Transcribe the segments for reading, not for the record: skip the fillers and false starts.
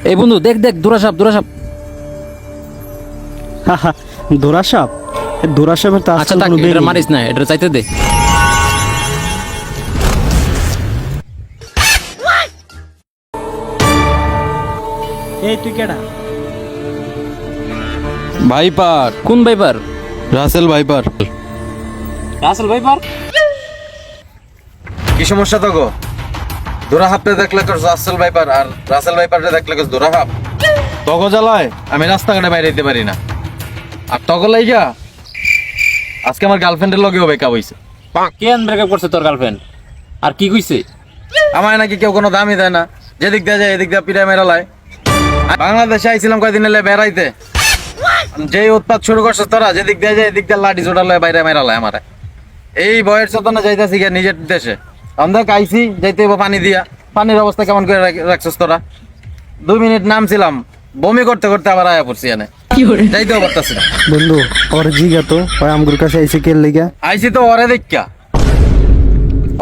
এই বন্ধু দেখ দেখ দোরা সাপ দোরাসাপ দোরাসাপের তো আচ্ছা আজকাল থাক, কোনো বের এটা নেই। মারিস না, এটা চাইতে দে। এই তুই কেডা? ভাইপার, কোন viper? Russell viper. Russell viper? কি সমস্যা তো গো? দোরা হাপতে দেখলে তোর রাসেল ভাইপার, আর রাসেল ভাইপারে দেখলে তোর দোরা হাপ। তগো জ্বালায় আমি রাস্তাঘাটে বাইরে যেতে পারি না। আর তগো লাইগা আজকে আমার গার্লফ্রেন্ডের লগেও বেকআপ হইছে। কেন ব্রেকআপ করছে তোর গার্লফ্রেন্ড? আর কি কইছে? আমায় নাকি কেউ কোনো দামই দেয় না, যেদিক দিয়ে যায় এদিক দিয়ে পিড়ায় মেরালায়। বাংলাদেশে আইছিলাম কয়দিন এলে বেড়াইতে, যেই উৎপাত শুরু করছে তোরা, যেদিক দিয়ে যায় এদিক দিয়ে লাঠি চোটালয় বাইরে মেরালায় আমারে। এই বয়ের চেতনা যাইতেছি গিয়া নিজের দেশে। আমরা আইছি যাইতে হইব পানি দিয়া, পানির অবস্থা কেমন করে রাখছিস তোরা? 2 মিনিট নামছিলাম, বমি করতে করতে আবার আয়া পড়ছি এনে, যাইতেও পারতাছি না। বন্ধু ওর জিগা তো ওই আমগুর কাছে আইসে কে লেগা? আইছি তো ওরে দেখা,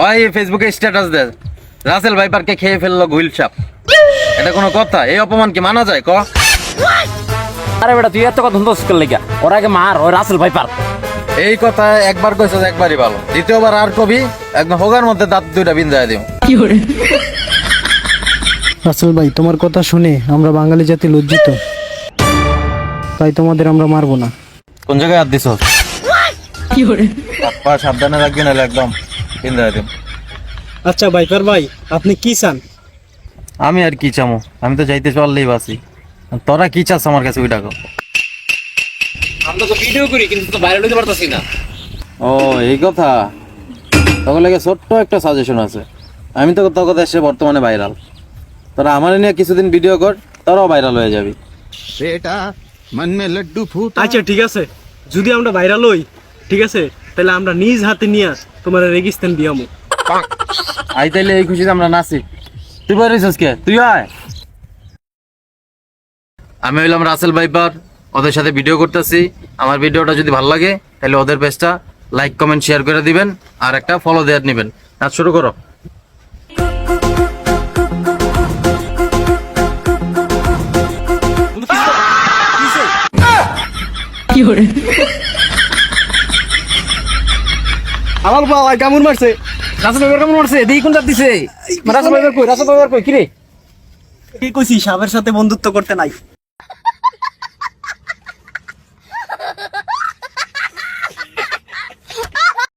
ওই ফেসবুকে স্ট্যাটাস দেয় রাসেল ভাইপারকে খেয়ে ফেললো ঘুইল সাপ। এটা কোনো কথা? এই অপমান কি মানা যায় ক? আরে বেটা তুই এত কথা ধন্দস করে লাগা, ওর আগে মার, ওই রাসেল ভাইপার। এই কথা একবার কইছস একবারই ভালো, দ্বিতীয়বার আর কবি একদম হোগার মধ্যে দাঁত দুইটা বিন্দায় দিও। রাসেল ভাই তোমার কথা শুনে আমরা বাঙালি জাতি লজ্জিত, তাই তোমাদের আমরা মারবো না। কোন জায়গায় হাত দিছস? পা সাবধানে রাখবি, নাহলে একদম বিন্দায় দিও। আচ্ছা ভাইপার ভাই আপনি কি চান? আমি আর কি চামো, আমি তো যাইতে পারলেই বাসি। তোরা কি চাস আমার কাছে ওইটা কর। আমরা তো ভিডিও করি কিন্তু তো ভাইরাল হতে পারতাছি না। ও এই কথা, তখন লাগে ছোট্ট একটা সাজেশন আছে। আমি তো তোর কথা এসে বর্তমানে ভাইরাল, তোরা আমার নিয়ে কিছুদিন ভিডিও কর, তোরাও ভাইরাল হয়ে যাবি। बेटा मन में लड्डू फूटा। আচ্ছা ঠিক আছে, যদি আমরা ভাইরাল হই ঠিক আছে, তাহলে আমরা নিজ হাতে নিয়ে তোমার রেগিস্তান দিয়ামু। আই তাইলে এই খুশিতে আমরা নাচি। তুই বলিস কে? তুই আয়। আমি হইলাম রাসেল ভাইপার, ওদের সাথে ভিডিও করতেছি। আমার ভিডিওটা যদি ভালো লাগে তাহলে ওদের পেজটা লাইক কমেন্ট শেয়ার করে দিবেন, আর একটা ফলো দেওয়ার নেবেন। নাচ শুরু করো। আমার বাবা কেমন মারছে? রাসেল ভাইপার কেমন মারছে? দেখি কোন দাঁত দিছে। রাসেল ভাইপার কই? রাসেল ভাইপার কই? কি রে? কি কইছি সাপের সাথে বন্ধুত্ব করতে নাই।